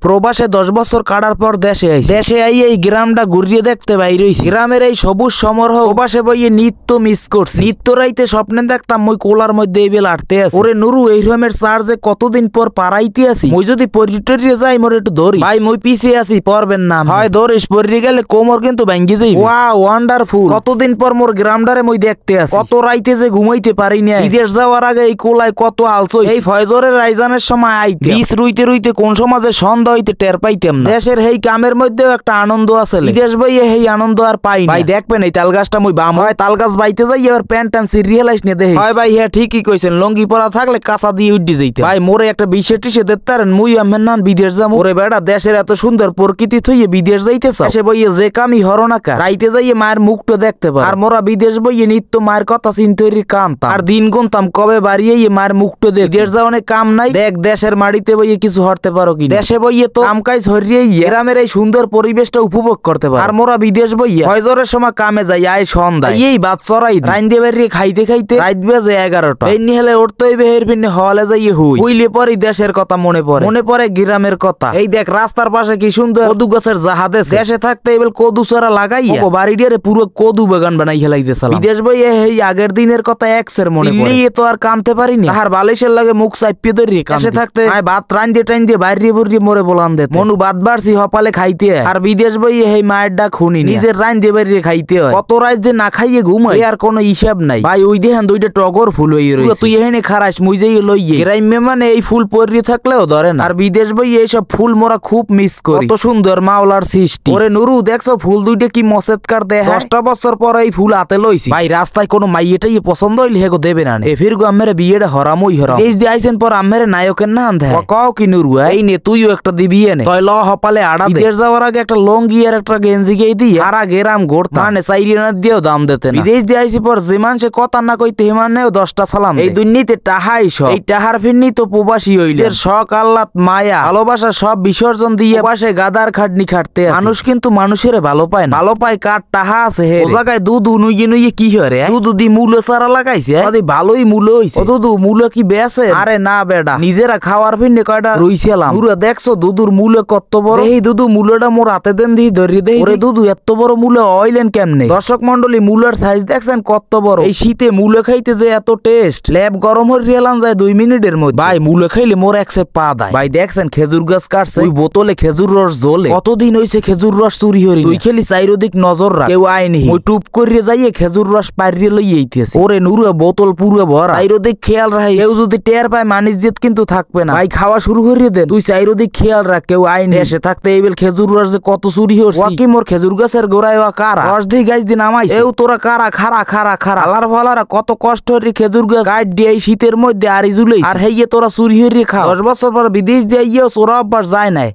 প্রবাসে 10 বছর কাটার পর দেশে আইয়ে এই গ্রামটা ঘুরিয়ে দেখতে বাইরে হইছি। গ্রামের এই সবুজ সমারোহ প্রবাসে বইয়ে নিত্য মিস করছি। নিত্য রাইতে স্বপ্নে দেখতাম মই কোলার মধ্যে এই বেলা আটতে আছি। ওরে নুরু এই রকমের চার্জে কতদিন পর পারাইতে আছি। মই যদি পরিটরিয়ে যাই মোর একটু ধরি। ভাই মই পিছিয়ে আছি পড়বেন না। হয় ধরিস পড়ে গেলে কোমর কিন্তু ভাঙ্গি যাই। Wow wonderful. কতদিন পর মোর গ্রামটারে মই দেখতে আছি। কত রাইতে যে ঘুমাইতে পারি না। বিদেশ যাওয়ার আগে এই কোলায় কত আলসই। এই ফয়জরের রাইজানের সময় আইতে বীজ রুইতে রুইতে কোন সমাজে সন্ধ্যা হইতে টের পাইতাম না। দেশের এই কামের মধ্যেও একটা আনন্দ আছে। বিদেশ বইয়ে এই আনন্দ আর পাই ভাই। দেখবেন এই তাল গাছটা মই বাম হয় তাল গাছ বাইতে যাই এবার প্যান্ট টান সিরিয়ালাইজ নিয়ে দেখি। হয় ভাই হ্যাঁ ঠিকই কইছেন। লঙ্গি পরা থাকলে কাঁচা দিয়ে উড্ডি যাইতে। ভাই মোরে একটা বিশে টিসে দেখতারেন মুই আমের নান বিদেশ যাম। ওরে বেড়া দেশের এত সুন্দর প্রকৃতি থইয়ে বিদেশ যাইতেছ। দেশে বইয়ে যে কামই হরনাকা রাইতে যাইয়ে মায়ের মুখটা দেখতে পার। আর মোরা বিদেশ বইয়ে নিত্য মায়ের কথা চিন্তারি কামতাম। আর দিন গুনতাম কবে বাড়িয়ে মায়ের মুখটা দেখ। বিদেশ যাওয়া অনেক কাম নাই। দেখ দেশের মাটিতে বইয়ে কিছু হরতে পারো কি। দেশে বইয়ে তো কামকাজ হরিয়ে গ্রামের এই সুন্দর পরিবেশটা উপভোগ করতে পারে। আর মোরা বিদেশ বইয়ে ফয়জরের সময় কামে যাই আয় সন্ধ্যায় এই বাদ চড়াই রাইন্দে বেরিয়ে খাইতে খাইতে রাত বেজে 11টা। এমনি হলে উঠতে হইবে হের পিনে হলে যাইয়ে হইলে পরে দেশের কথা মনে পড়ে গ্রামের কথা। এই দেখ রাস্তার পাশে কি সুন্দর কদু গাছের জাহাজ। দেশে থাকতে এবার কদু চারা লাগাইয়া বাড়িটারে পুরো কদু বাগান বানাই হেলাইতেছিলাম। বিদেশ বইয়ে এই আগের দিনের কথা এক্সের মনে পড়ে। তো আর কানতে পারিনি। আর বালিশের লাগে মুখ চাপিয়ে ধরি। দেশে থাকতে ভাত রাইন্দে টাইন্দে বাইরে বুড়িয়ে মরে বলান দে মনু বাদ বাড়ছি হপালে খাইতে। আর বিদেশ বইয়ে এই মায়ের ডাক শুনি নিজের রাইন্দে বাইরে খাইতে হয়। কত রাত যে না খাইয়ে ঘুমাই আর কোনো হিসাব নাই। ভাই ওই দেখেন দুইটা টগর ফুল হয়ে রয়েছে। তুই এখানে খারাস মুই যাই লইয়ে। গ্রামে মানে এই ফুল পরিয়ে থাকলেও ধরে না। আর বিদেশ বইয়ে এইসব ফুল মোরা খুব মিস করি। কত সুন্দর মাওলার সৃষ্টি। ওরে নুরু দেখছো ফুল দুইটা কি মসেদকার দেয়। 10টা বছর পর এই ফুল হাতে লইছি। ভাই রাস্তায় কোনো মাইয়েটাই পছন্দ হইলে হেগো দেবে না। এ ফির গো আমেরে বিয়েটা হরামই হরাম। দেশ দিয়ে আইছেন পর আমেরে নায়কের না দেয়। কও কি নুরু এই নে তুইও একটা দিবি এনে। তয় ল হপালে আড়া দে। বিদেশ যাওয়ার আগে একটা লঙ্গি আর একটা গেঞ্জি গিয়ে দিই। সারা গেরাম ঘুরতাম। মানে চাইরিনা দিয়েও দাম দিতে না। বিদেশ দিয়ে আইছি পর যে মানুষে কথা না কইতে হেমানেও 10টা সালাম। এই দুনিয়াতে টাহাই সব। এই টাহার ফিরনি তো প্রবাসী হইলে শখ আল্লাহ মায়া ভালোবাসা সব বিসর্জন দিয়ে পাশে গাদার খাটনি খাটতে। মানুষ কিন্তু মানুষের ভালো পায় না। ভালো পায় কার টাহা আছে হে। ও জায়গায় দুধ নুইয়ে নুইয়ে কি হরে। দুধ দি মূল্য সারা লাগাইছে। ভালোই মূল্য হইছে। দুধ মূল্য কি বেছে। আরে না বেডা নিজেরা খাওয়ার ফিরনি কয়টা রইছিলাম। পুরো দেখছো দুধুর মূল্য কত বড়। এই দুধু মূল্যটা মোর হাতে দেন দিয়ে ধরিয়ে দেই। ওরে দুধু এত বড় মূল্য হইলেন কেমনে। দর্শক মন্ডলী মূল্যের সাইজ দেখছেন কত বড়। এই শীতে মূল্য খাইতে যে এত টেস্ট। ল্যাব গরম হয়ে রিয়ালান যায় 2 মিনিটের মধ্যে। ভাই মূল্য খাইলে মোর একসে পা দেয়। ভাই দেখছেন খেজুর গাছ কাটছে ওই বোতলে খেজুর রস জ্বলে। কতদিন হইছে খেজুর রস চুরি হরি। তুই খেলি চাইরদিক নজর রাখ কেউ আইনি। ওই টুপ করিয়ে যাইয়ে খেজুর রস পারিয়ে লই এইতেছে। ওরে নুরু বোতল পুরো ভরা। চাইরদিক খেয়াল রাখ। কেউ যদি টের পায় মানিজ্যত কিন্তু থাকবে না। ভাই খাওয়া শুরু করিয়ে দেন। তুই চাইরদিক খেয়াল রাখ কেউ আইনি। এসে থাকতে এইবেল খেজুর রস যে কত চুরি হচ্ছে। ওয়াকি মোর খেজুর গাছের গোড়ায় কারা রস দিয়ে গাছ দিন আমাই এও তোরা কারা খারা খারা খারা আলার ভালারা কত কষ্ট হরি খেজুর গাছ কাট দিয়ে শীতের মধ্যে আরি জুলাই। আর হেইয়ে তোরা চুরি হরিয়ে খা। 10 বছর পর বিদেশ দিয়ে চোরা অভ্যাস যায় নাই।